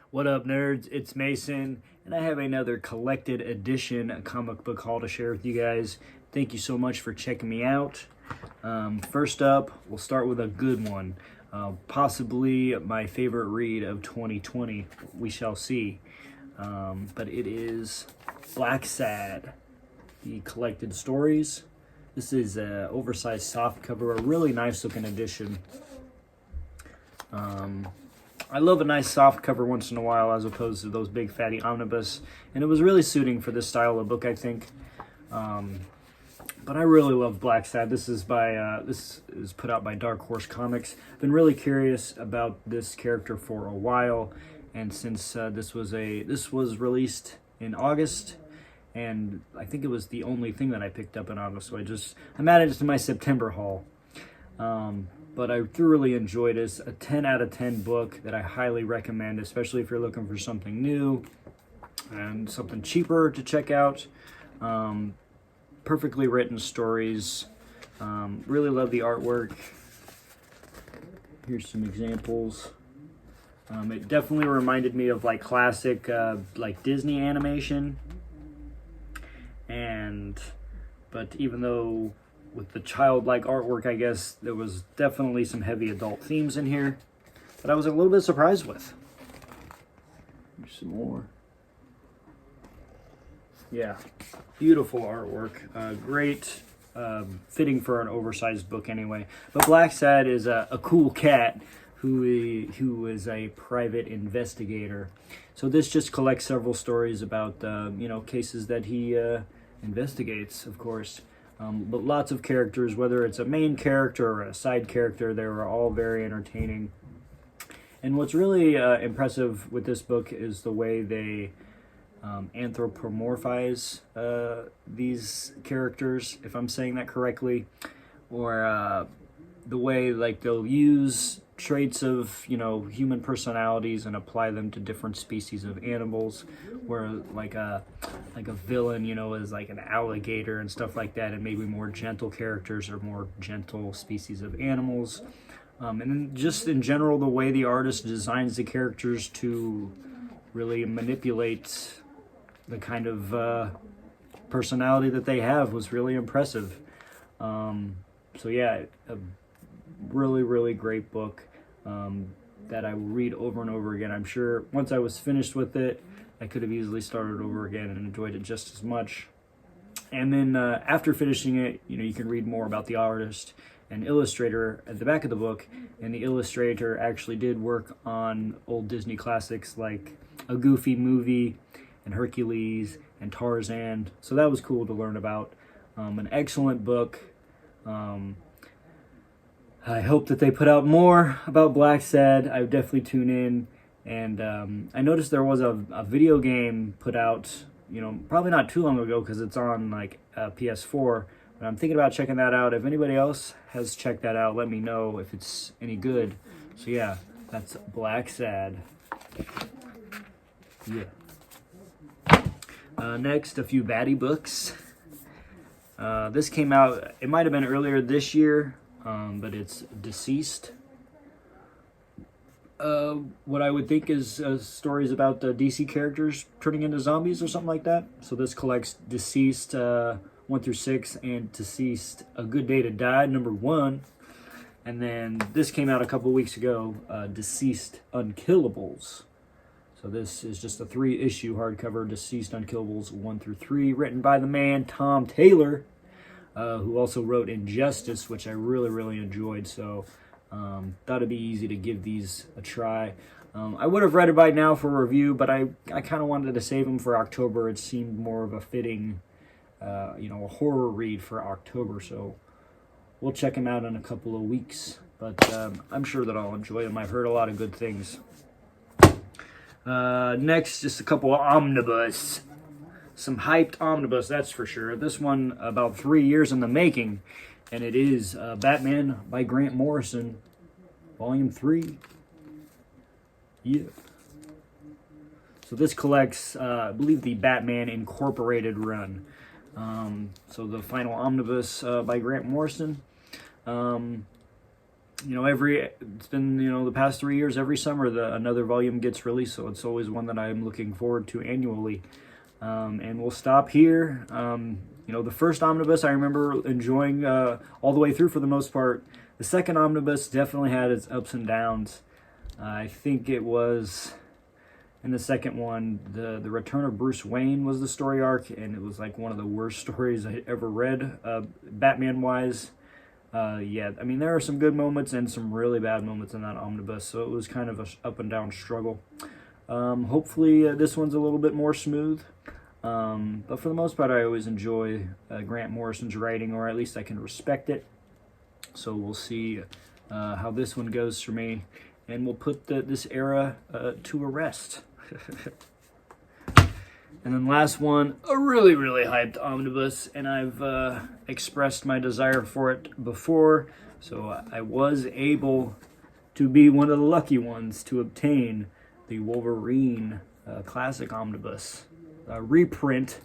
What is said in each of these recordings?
What up, nerds? It's Mason, and I have another collected edition comic book haul to share with you guys. Thank you so much for checking me out. First up, we'll start with a good one. Possibly my favorite read of 2020. We shall see. But it is Black Sad, the collected stories. This is an oversized softcover, a really nice looking edition. I love a nice soft cover once in a while as opposed to those big fatty omnibus, and it was really suiting for this style of book, I think. But I really love Black Sad. This is put out by Dark Horse Comics. I've been really curious about this character for a while, and since this was released in August, and I think it was the only thing that I picked up in August, so I'm adding it to my September haul. But I thoroughly enjoyed this. A 10 out of 10 book that I highly recommend, especially if you're looking for something new and something cheaper to check out. Perfectly written stories. Really love the artwork. Here's some examples. It definitely reminded me of like classic like Disney animation. But even though with the childlike artwork, I guess there was definitely some heavy adult themes in here that I was a little bit surprised with. Here's some more. Yeah, beautiful artwork. Great, fitting for an oversized book anyway. But Black Sad is a cool cat who is a private investigator. So this just collects several stories about cases that he investigates, of course. But lots of characters, whether it's a main character or a side character, they were all very entertaining. And what's really impressive with this book is the way they anthropomorphize these characters, if I'm saying that correctly, or the way like they'll use traits of human personalities and apply them to different species of animals, where like a villain is like an alligator and stuff like that, and maybe more gentle characters are more gentle species of animals. And then just in general, the way the artist designs the characters to really manipulate the kind of personality that they have was really impressive. So yeah, a really, really great book that I will read over and over again. I'm sure once I was finished with it, I could have easily started over again and enjoyed it just as much. And then after finishing it, you can read more about the artist and illustrator at the back of the book. And the illustrator actually did work on old Disney classics like A Goofy Movie and Hercules and Tarzan. So that was cool to learn about. An excellent book. I hope that they put out more about Black Sad. I would definitely tune in. And I noticed there was a video game put out, probably not too long ago because it's on like PS4. But I'm thinking about checking that out. If anybody else has checked that out, let me know if it's any good. So yeah, that's Black Sad. Yeah. Next, a few baddie books. This came out, it might have been earlier this year. But it's Deceased. What I would think is stories about DC characters turning into zombies or something like that. So this collects Deceased 1 through 6 and Deceased A Good Day to Die, number 1. And then this came out a couple weeks ago, Deceased Unkillables. So this is just a 3-issue hardcover, Deceased Unkillables 1 through 3, written by the man Tom Taylor. Who also wrote Injustice, which I really, really enjoyed. So thought it'd be easy to give these a try. I would have read it by now for review, but I kind of wanted to save them for October. It seemed more of a fitting, a horror read for October. So we'll check them out in a couple of weeks. But I'm sure that I'll enjoy them. I've heard a lot of good things. Next, just a couple of Omnibus. Some hyped Omnibus, that's for sure. This one about 3 years in the making, and it is Batman by Grant Morrison, Volume 3. Yeah. So this collects, I believe, the Batman Incorporated run. So the final Omnibus by Grant Morrison. it's been, the past 3 years, every summer, another volume gets released. So it's always one that I'm looking forward to annually. And we'll stop here. The first omnibus I remember enjoying all the way through for the most part. The second omnibus definitely had its ups and downs. I think it was in the second one, the Return of Bruce Wayne was the story arc, and it was like one of the worst stories I ever read, Batman-wise. There are some good moments and some really bad moments in that omnibus, so it was kind of a up and down struggle. Hopefully this one's a little bit more smooth. But for the most part, I always enjoy Grant Morrison's writing, or at least I can respect it. So we'll see how this one goes for me, and we'll put this era to a rest. And then last one, a really, really hyped omnibus, and I've expressed my desire for it before, so I was able to be one of the lucky ones to obtain the Wolverine Classic Omnibus reprint.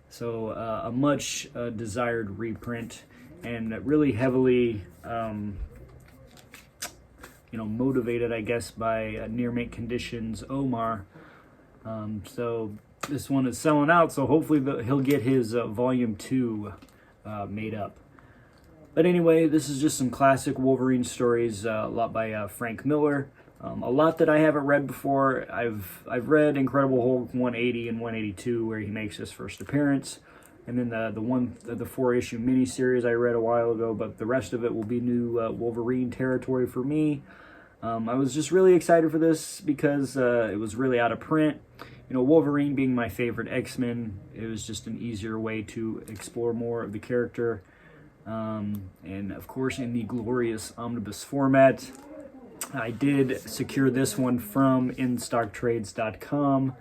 So a much desired reprint, and really heavily motivated, I guess, by near mint conditions Omar. So this one is selling out, so hopefully he'll get his volume 2 made up. But anyway, this is just some classic Wolverine stories, a lot by Frank Miller. A lot that I haven't read before. I've read Incredible Hulk 180 and 182, where he makes his first appearance, and then the 4-issue miniseries I read a while ago. But the rest of it will be new Wolverine territory for me. I was just really excited for this because it was really out of print. Wolverine being my favorite X-Men, it was just an easier way to explore more of the character. And of course, in the glorious omnibus format. I did secure this one from InStockTrades.com.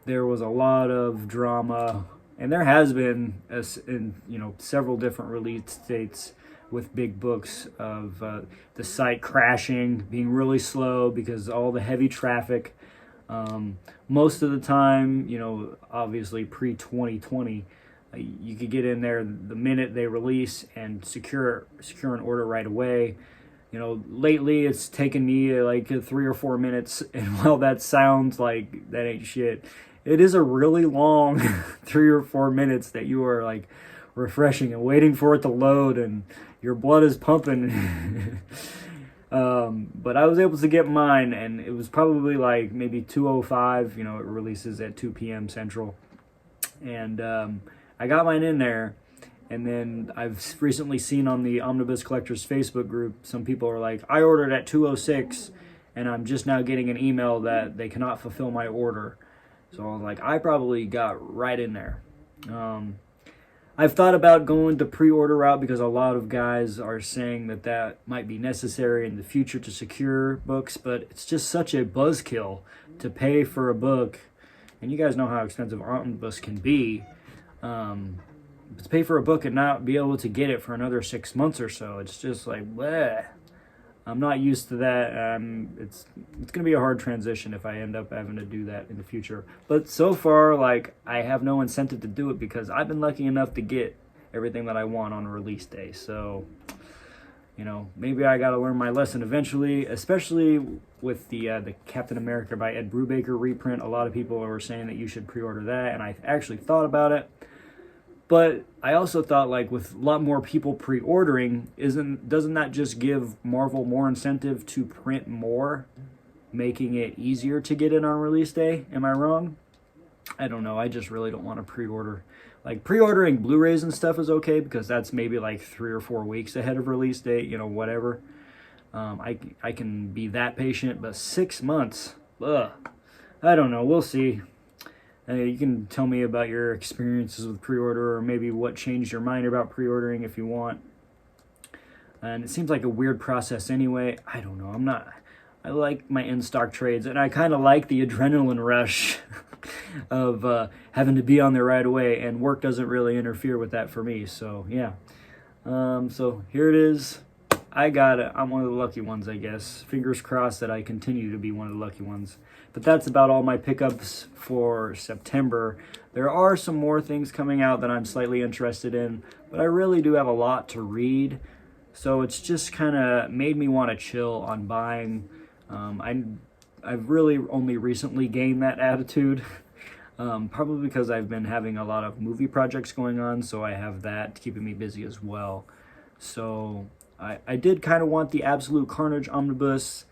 There was a lot of drama, and there has been in several different release dates with big books of the site crashing, being really slow because all the heavy traffic. Most of the time, obviously pre-2020, you could get in there the minute they release and secure an order right away. Lately it's taken me like 3 or 4 minutes, and while that sounds like that ain't shit, it is a really long 3 or 4 minutes that you are like refreshing and waiting for it to load, and your blood is pumping. But I was able to get mine, and it was probably like maybe 2:05. It releases at 2 p.m. Central, and I got mine in there. And then I've recently seen on the Omnibus Collectors Facebook group, some people are like, I ordered at 2:06, and I'm just now getting an email that they cannot fulfill my order. So I was like, I probably got right in there. I've thought about going the pre-order route because a lot of guys are saying that might be necessary in the future to secure books, but it's just such a buzzkill to pay for a book. And you guys know how expensive Omnibus can be. To pay for a book and not be able to get it for another 6 months or so, it's just like, bleh. I'm not used to that. It's going to be a hard transition if I end up having to do that in the future. But so far, I have no incentive to do it because I've been lucky enough to get everything that I want on release day. So, maybe I got to learn my lesson eventually, especially with the Captain America by Ed Brubaker reprint. A lot of people are saying that you should pre-order that, and I actually thought about it. But I also thought, with a lot more people pre-ordering, doesn't that just give Marvel more incentive to print more, making it easier to get it on release day? Am I wrong? I don't know. I just really don't want to pre-order. Pre-ordering Blu-rays and stuff is okay because that's maybe 3 or 4 weeks ahead of release date, whatever. I can be that patient, but 6 months, ugh. I don't know. We'll see. You can tell me about your experiences with pre-order, or maybe what changed your mind about pre-ordering if you want. And it seems like a weird process anyway. I don't know. I like my in-stock trades, and I kind of like the adrenaline rush of having to be on there right away, and work doesn't really interfere with that for me. So, yeah. So here it is. I got it. I'm one of the lucky ones, I guess. Fingers crossed that I continue to be one of the lucky ones. But that's about all my pickups for September. There are some more things coming out that I'm slightly interested in, but I really do have a lot to read. So it's just kind of made me want to chill on buying. I've really only recently gained that attitude. Probably because I've been having a lot of movie projects going on, so I have that keeping me busy as well. So I did kind of want the Absolute Carnage Omnibus,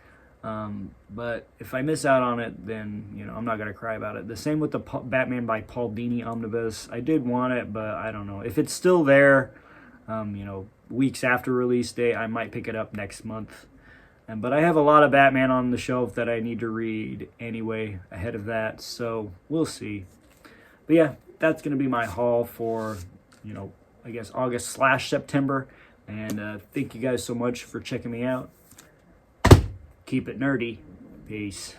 but if I miss out on it, then, you know, I'm not going to cry about it. The same with the Batman by Paul Dini Omnibus. I did want it, but I don't know. If it's still there, you know, weeks after release date, I might pick it up next month. But I have a lot of Batman on the shelf that I need to read anyway ahead of that, so we'll see. But yeah, that's going to be my haul for, you know, I guess August/September. And thank you guys so much for checking me out. Keep it nerdy. Peace.